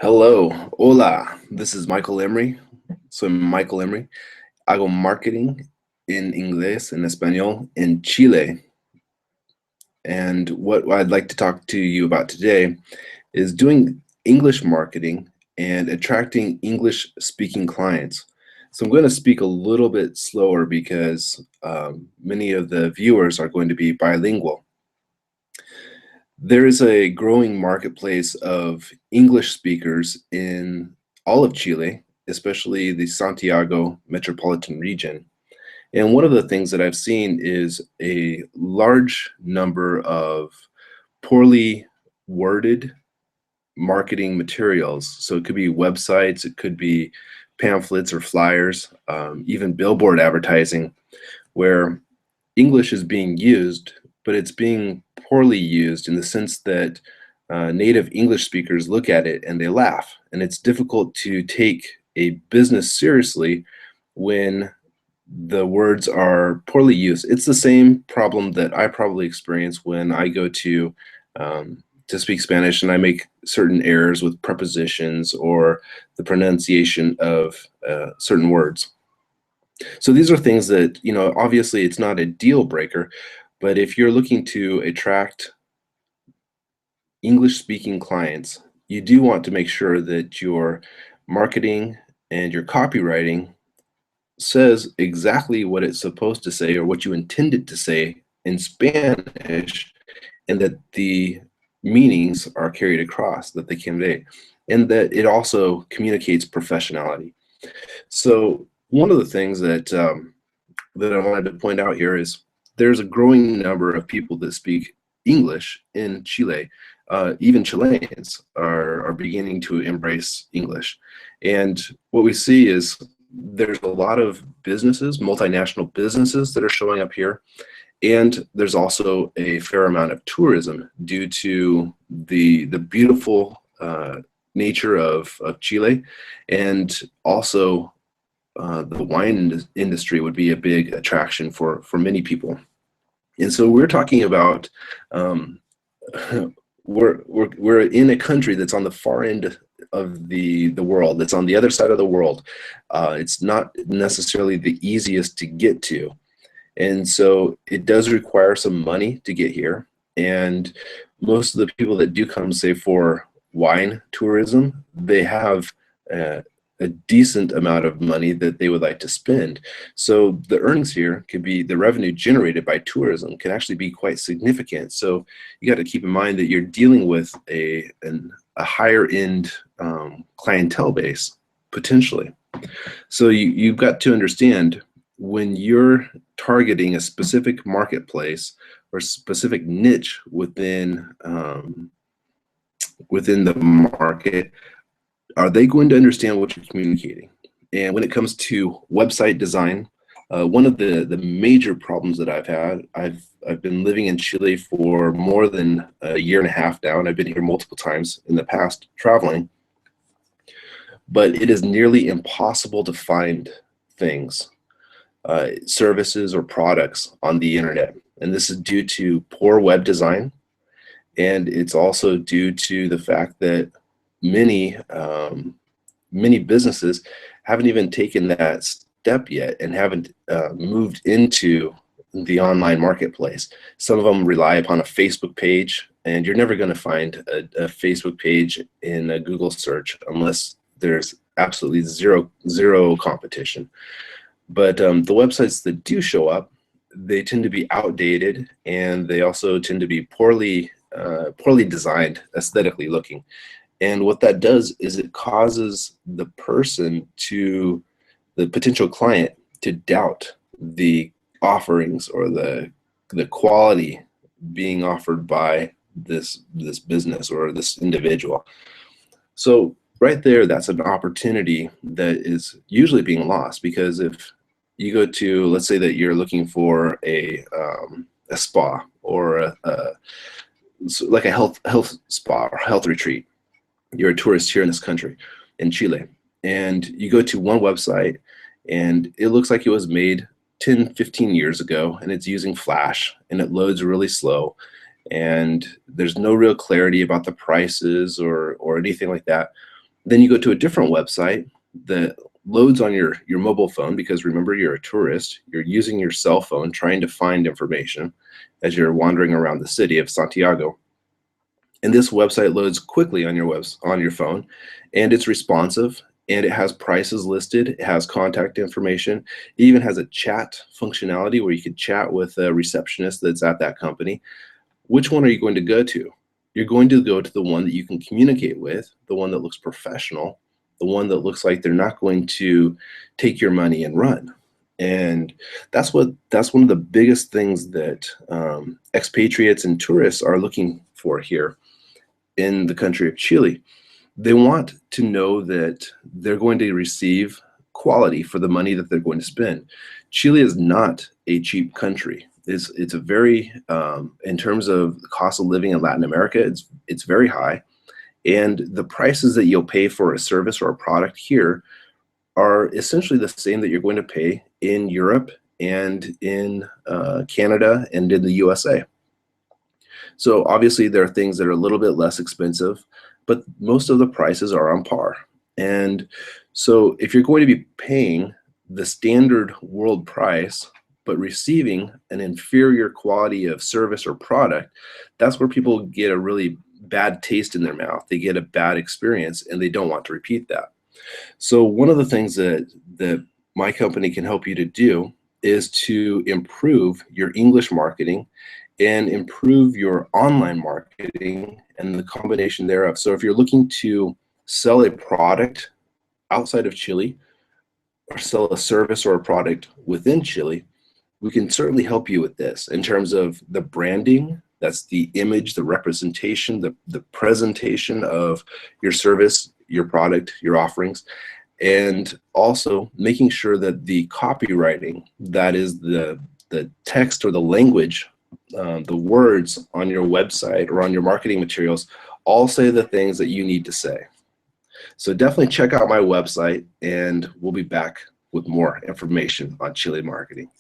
Hello, hola. This is Michael Emery. Soy Michael Emery. Hago marketing en inglés, en español, en Chile. And what I'd like to talk to you about today is doing English marketing and attracting English-speaking clients. So I'm going to speak a little bit slower because many of the viewers are going to be bilingual. There is a growing marketplace of English speakers in all of Chile, especially the Santiago metropolitan region. And one of the things that I've seen is a large number of poorly worded marketing materials. So it could be websites, it could be pamphlets or flyers, even billboard advertising, where English is being used, but it's being poorly used in the sense that native English speakers look at it and they laugh. And it's difficult to take a business seriously when the words are poorly used. It's the same problem that I probably experience when I go to speak Spanish and I make certain errors with prepositions or the pronunciation of certain words. So these are things that, obviously it's not a deal breaker, but if you're looking to attract English-speaking clients, you do want to make sure that your marketing and your copywriting says exactly what it's supposed to say or what you intended to say in Spanish, and that the meanings are carried across, that they convey, and that it also communicates professionality. So one of the things that that I wanted to point out here is there's a growing number of people that speak English in Chile. Even Chileans are beginning to embrace English. And what we see is there's a lot of businesses, multinational businesses that are showing up here. And there's also a fair amount of tourism due to the beautiful nature of Chile, and also the wine industry would be a big attraction for many people. And so we're talking about we're in a country that's on the far end of the world, that's on the other side of the world. It's not necessarily the easiest to get to. And so it does require some money to get here. And most of the people that do come, say, for wine tourism, they have a decent amount of money that they would like to spend. So the earnings here could be, the revenue generated by tourism can actually be quite significant. So you got to keep in mind that you're dealing with a higher end clientele base, potentially. So you've got to understand, when you're targeting a specific marketplace or specific niche within the market, are they going to understand what you're communicating? And when it comes to website design, one of the major problems that I've had, I've been living in Chile for more than a year and a half now, and I've been here multiple times in the past traveling, but it is nearly impossible to find things, services or products on the internet. And this is due to poor web design, and it's also due to the fact that many businesses haven't even taken that step yet and haven't moved into the online marketplace. Some of them rely upon a Facebook page, and you're never going to find a Facebook page in a Google search unless there's absolutely zero competition. But the websites that do show up, they tend to be outdated, and they also tend to be poorly designed, aesthetically looking. And what that does is it causes the potential client, to doubt the offerings or the quality being offered by this business or this individual. So right there, that's an opportunity that is usually being lost, because if you go to, let's say that you're looking for a spa or like a health spa or health retreat. You're a tourist here in this country, in Chile, and you go to one website and it looks like it was made 10, 15 years ago, and it's using Flash, and it loads really slow, and there's no real clarity about the prices or anything like that. Then you go to a different website that loads on your mobile phone, because remember, you're a tourist. You're using your cell phone trying to find information as you're wandering around the city of Santiago. And this website loads quickly on your phone, and it's responsive, and it has prices listed. It has contact information. It even has a chat functionality where you could chat with a receptionist that's at that company. Which one are you going to go to? You're going to go to the one that you can communicate with, the one that looks professional, the one that looks like they're not going to take your money and run. And that's one of the biggest things that expatriates and tourists are looking for here in the country of Chile. They want to know that they're going to receive quality for the money that they're going to spend. Chile is not a cheap country. It's a very, in terms of the cost of living in Latin America, it's very high. And the prices that you'll pay for a service or a product here are essentially the same that you're going to pay in Europe and in Canada and in the USA. So obviously there are things that are a little bit less expensive, but most of the prices are on par. And so if you're going to be paying the standard world price, but receiving an inferior quality of service or product, that's where people get a really bad taste in their mouth. They get a bad experience and they don't want to repeat that. So one of the things that my company can help you to do is to improve your English marketing and improve your online marketing and the combination thereof. So if you're looking to sell a product outside of Chile or sell a service or a product within Chile, we can certainly help you with this in terms of the branding. That's the image, the representation, the presentation of your service, your product, your offerings, and also making sure that the copywriting, that is the text or the language, the words on your website or on your marketing materials, all say the things that you need to say. So definitely check out my website, and we'll be back with more information on Chile marketing.